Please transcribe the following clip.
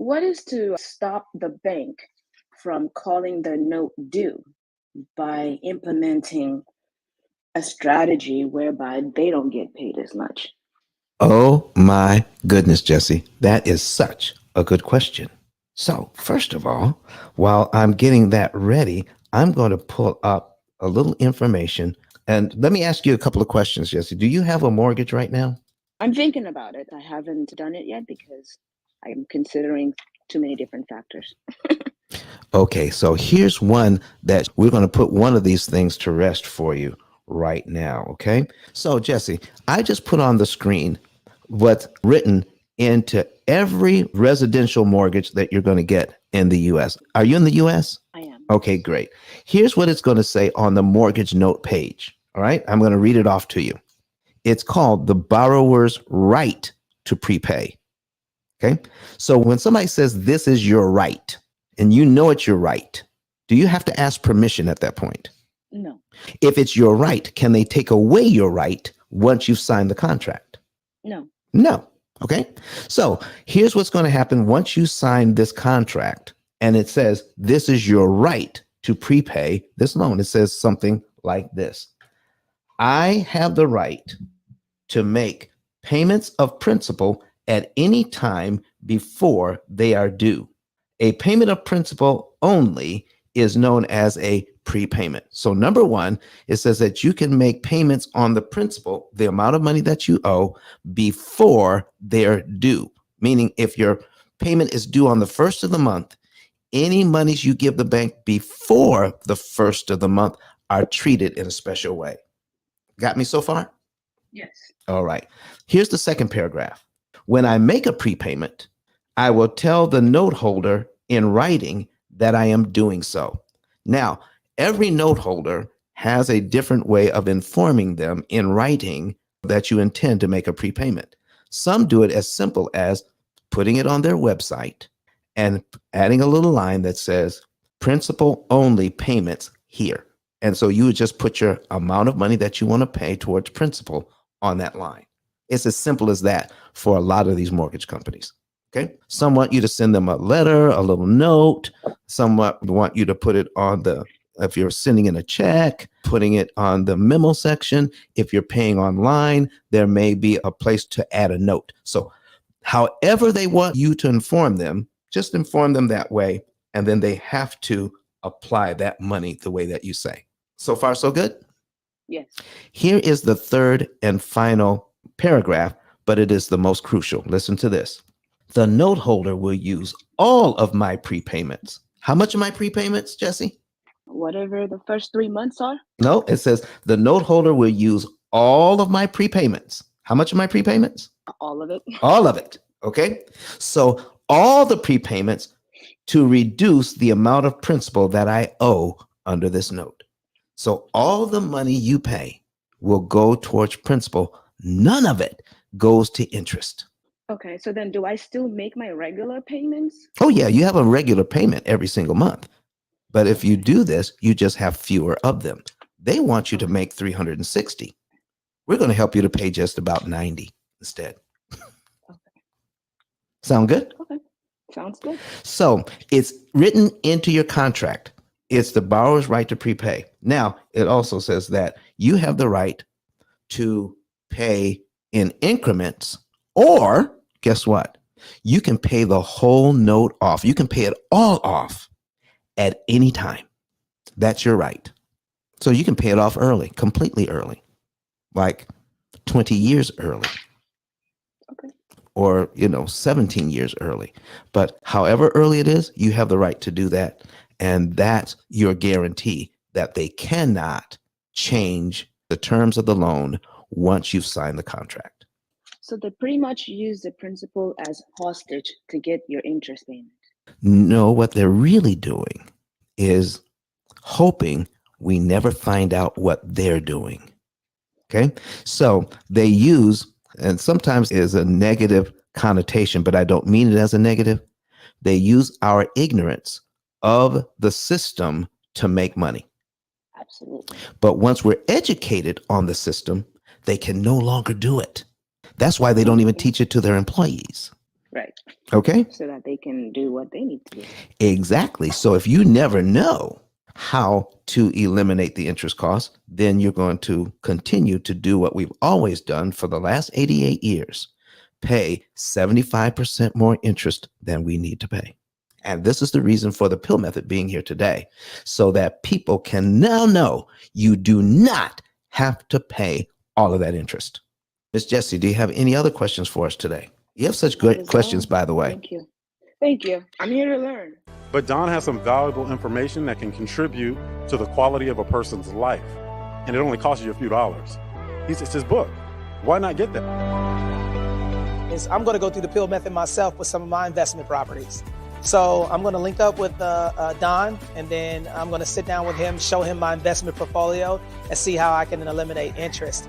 what is to stop the bank from calling the note due by implementing a strategy whereby they don't get paid as much? Oh my goodness, Jesse. That is such a good question. So, first of all, while I'm getting that ready, I'm going to pull up a little information. And let me ask you a couple of questions, Jesse. Do you have a mortgage right now? I'm thinking about it. I haven't done it yet because I'm considering too many different factors. Okay, so here's one that we're going to put one of these things to rest for you right now. Okay, so Jesse, I just put on the screen what's written into every residential mortgage that you're going to get in the US. Are you in the US? I am. Okay, great. Here's what it's going to say on the mortgage note page. All right, I'm going to read it off to you. It's called the borrower's right to prepay. Okay, so when somebody says this is your right, and you know it's your right, do you have to ask permission at that point? No. If it's your right, can they take away your right once you've signed the contract? No. No. Okay. So here's what's going to happen once you sign this contract and it says this is your right to prepay this loan. It says something like this: I have the right to make payments of principal at any time before they are due. A payment of principal only is known as a prepayment. So number one, it says that you can make payments on the principal, the amount of money that you owe, before they're due. Meaning if your payment is due on the first of the month, any monies you give the bank before the first of the month are treated in a special way. Got me so far? Yes. All right. Here's the second paragraph. When I make a prepayment, I will tell the note holder in writing that I am doing so. Now, every note holder has a different way of informing them in writing that you intend to make a prepayment. Some do it as simple as putting it on their website and adding a little line that says principal only payments here. And so you would just put your amount of money that you want to pay towards principal on that line. It's as simple as that for a lot of these mortgage companies. Okay. Some want you to send them a letter, a little note. Some want you to put it on if you're sending in a check, putting it on the memo section. If you're paying online, there may be a place to add a note. So however they want you to inform them, just inform them that way. And then they have to apply that money the way that you say. So far, so good? Yes. Here is the third and final paragraph, but it is the most crucial. Listen to this. The note holder will use all of my prepayments. How much of my prepayments, Jesse? Whatever the first 3 months are. No, it says the note holder will use all of my prepayments. How much of my prepayments? All of it. All of it. Okay. So all the prepayments to reduce the amount of principal that I owe under this note. So all the money you pay will go towards principal. None of it goes to interest. Okay, so then do I still make my regular payments? Oh, yeah, you have a regular payment every single month. But if you do this, you just have fewer of them. They want you to make 360. We're going to help you to pay just about 90 instead. Okay. Sound good? Okay, sounds good. So it's written into your contract. It's the borrower's right to prepay. Now, it also says that you have the right to pay in increments, or guess what? You can pay the whole note off. You can pay it all off at any time. That's your right. So you can pay it off early, completely early, like 20 years early. Okay. Or, 17 years early. But however early it is, you have the right to do that. And that's your guarantee that they cannot change the terms of the loan once you've signed the contract. So they pretty much use the principal as hostage to get your interest payment. No, what they're really doing is hoping we never find out what they're doing. Okay. So they use, and sometimes is a negative connotation, but I don't mean it as a negative. They use our ignorance of the system to make money. Absolutely. But once we're educated on the system, they can no longer do it. That's why they don't even teach it to their employees. Right. Okay? So that they can do what they need to do. Exactly. So if you never know how to eliminate the interest cost, then you're going to continue to do what we've always done for the last 88 years, pay 75% more interest than we need to pay. And this is the reason for the P.I.L.L method being here today, so that people can now know you do not have to pay all of that interest. Ms. Jessie, do you have any other questions for us today? You have such great questions, by the way. Thank you. Thank you. I'm here to learn. But Don has some valuable information that can contribute to the quality of a person's life. And it only costs you a few dollars. It's his book. Why not get that? I'm going to go through the P.I.L.L method myself with some of my investment properties. So I'm going to link up with Don, and then I'm going to sit down with him, show him my investment portfolio, and see how I can eliminate interest.